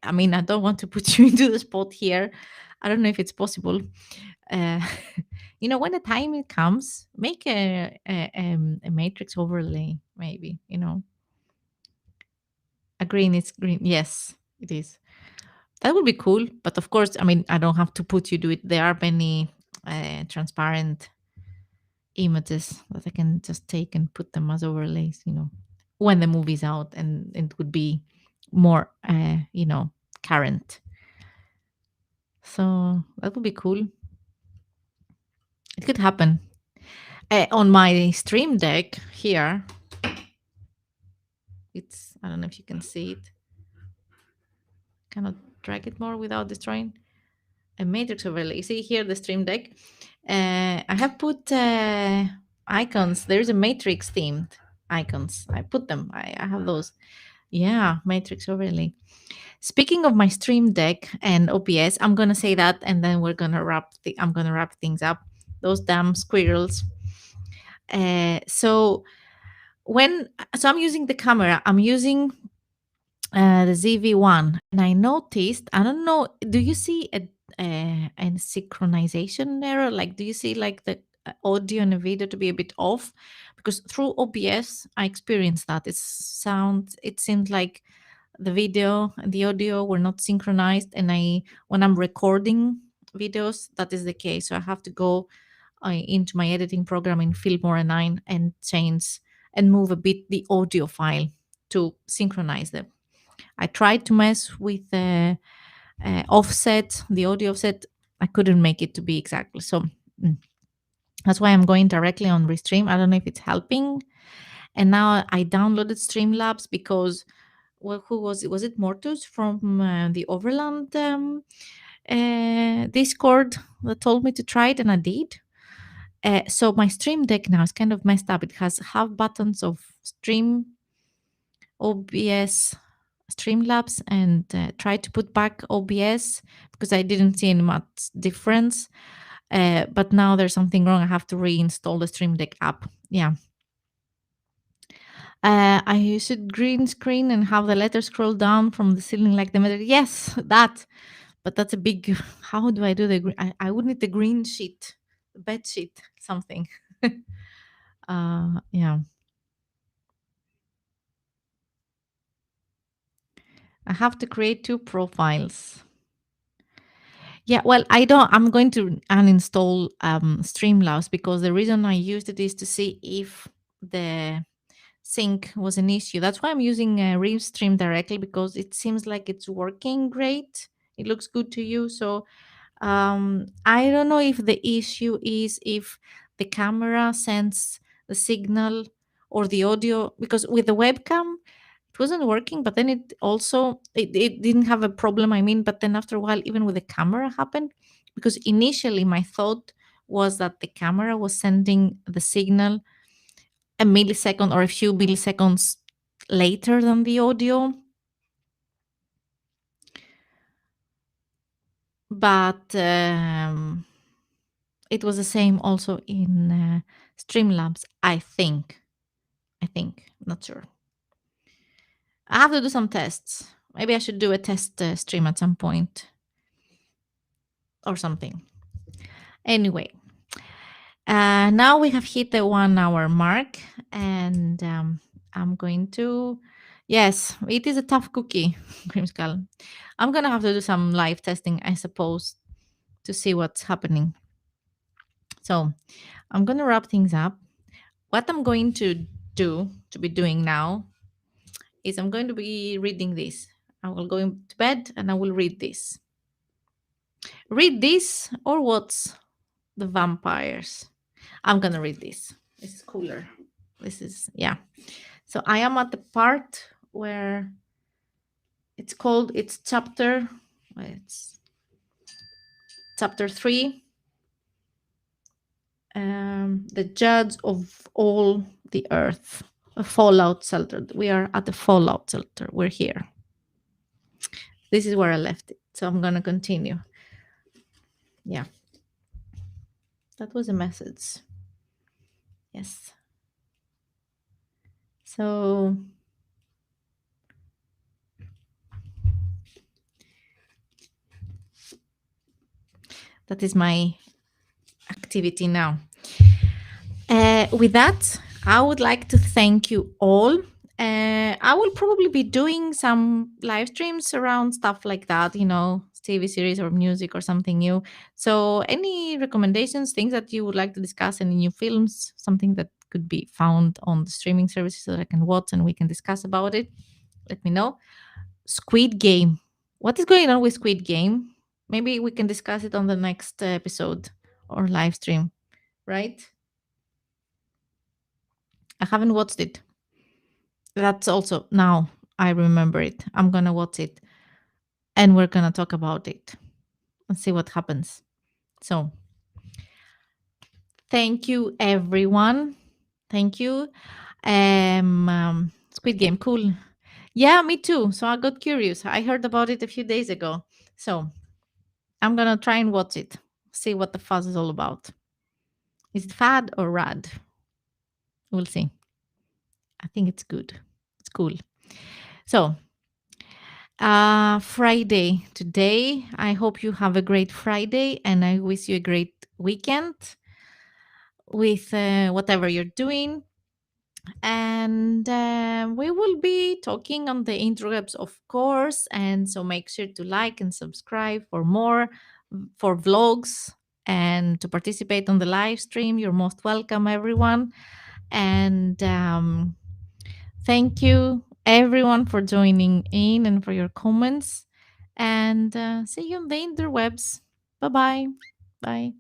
I mean, I don't want to put you into the spot here. I don't know if it's possible. Uh, when the time comes, make a matrix overlay. Maybe a green is green. Yes, it is. That would be cool. But of course, I mean, I don't have to put you do it. There are many transparent images that I can just take and put them as overlays, when the movie's out, and it would be more, current. So that would be cool. It could happen. On my stream deck here, I don't know if you can see it. Cannot drag it more without destroying a matrix overlay. You see here the stream deck. I have put icons. There's a matrix themed icons. I put them. I have those. Yeah, matrix overlay. Speaking of my stream deck and OBS, I'm gonna say that, and then we're gonna I'm gonna wrap things up. Those damn squirrels. So I'm using the camera. I'm using the ZV-1, and I noticed. I don't know. Do you see a synchronization error? Like, do you see like the audio and the video to be a bit off? Because through OBS, I experienced that. It seemed like the video and the audio were not synchronized, and when I'm recording videos, that is the case. So I have to go into my editing program in Filmora 9 and change and move a bit the audio file to synchronize them. I tried to mess with the offset, the audio offset. I couldn't make it to be exactly so. mm, That's why I'm going directly on Restream. I don't know if it's helping. And now I downloaded Streamlabs because, well, who was it? Was it Mortus from the Overland Discord that told me to try it, and I did. So my Stream Deck now is kind of messed up. It has half buttons of Stream, OBS, Streamlabs, and tried to put back OBS because I didn't see any much difference. But now there's something wrong. I have to reinstall the Stream Deck app. Yeah. I should green screen and have the letters scroll down from the ceiling like the metal. Yes, that. But that's a big. How do I do the green? I would need the green sheet, the bed sheet, something. Yeah. I have to create two profiles. Yeah, well, I'm going to uninstall Streamlabs because the reason I used it is to see if the sync was an issue. That's why I'm using Restream directly, because it seems like it's working great. It looks good to you. So I don't know if the issue is if the camera sends the signal or the audio, because with the webcam it wasn't working, but then it didn't have a problem, I mean, but then after a while, even with the camera happened, because initially my thought was that the camera was sending the signal a millisecond or a few milliseconds later than the audio. But It was the same also in Streamlabs, I think. Not sure. I have to do some tests. Maybe I should do a test stream at some point or something. Anyway, now we have hit the 1 hour mark, and I'm going to. Yes, it is a tough cookie, Grimskull. I'm gonna have to do some live testing, I suppose, to see what's happening. So I'm gonna wrap things up. What I'm going to be doing now, is I'm going to be reading this. I will go to bed and I will read this. Read this or what's the vampires? I'm gonna read this. This is cooler. This is, yeah. So I am at the part where it's chapter, it's chapter 3, the judge of all the earth, a fallout shelter. We are at the fallout shelter. We're here. This is where I left it. So I'm gonna continue. Yeah. That was a message. Yes. So that is my activity now. With that, I would like to thank you all. I will probably be doing some live streams around stuff like that, TV series or music or something new. So, any recommendations, things that you would like to discuss, any new films, something that could be found on the streaming services that I can watch and we can discuss about it, let me know. Squid Game. What is going on with Squid Game? Maybe we can discuss it on the next episode or live stream, right? I haven't watched it. That's also now I remember it. I'm gonna watch it and we're gonna talk about it and see what happens. So, thank you, everyone. Thank you. Squid Game, cool. Yeah, me too. So I got curious. I heard about it a few days ago. So I'm gonna try and watch it, see what the fuss is all about. Is it fad or rad? We'll see. I think it's good. It's cool. So, Friday today. I hope you have a great Friday and I wish you a great weekend with whatever you're doing. And we will be talking on the interwebs, of course. And so make sure to like and subscribe for more, for vlogs, and to participate on the live stream. You're most welcome, everyone. And thank you, everyone, for joining in and for your comments. And see you on the interwebs. Bye-bye. Bye.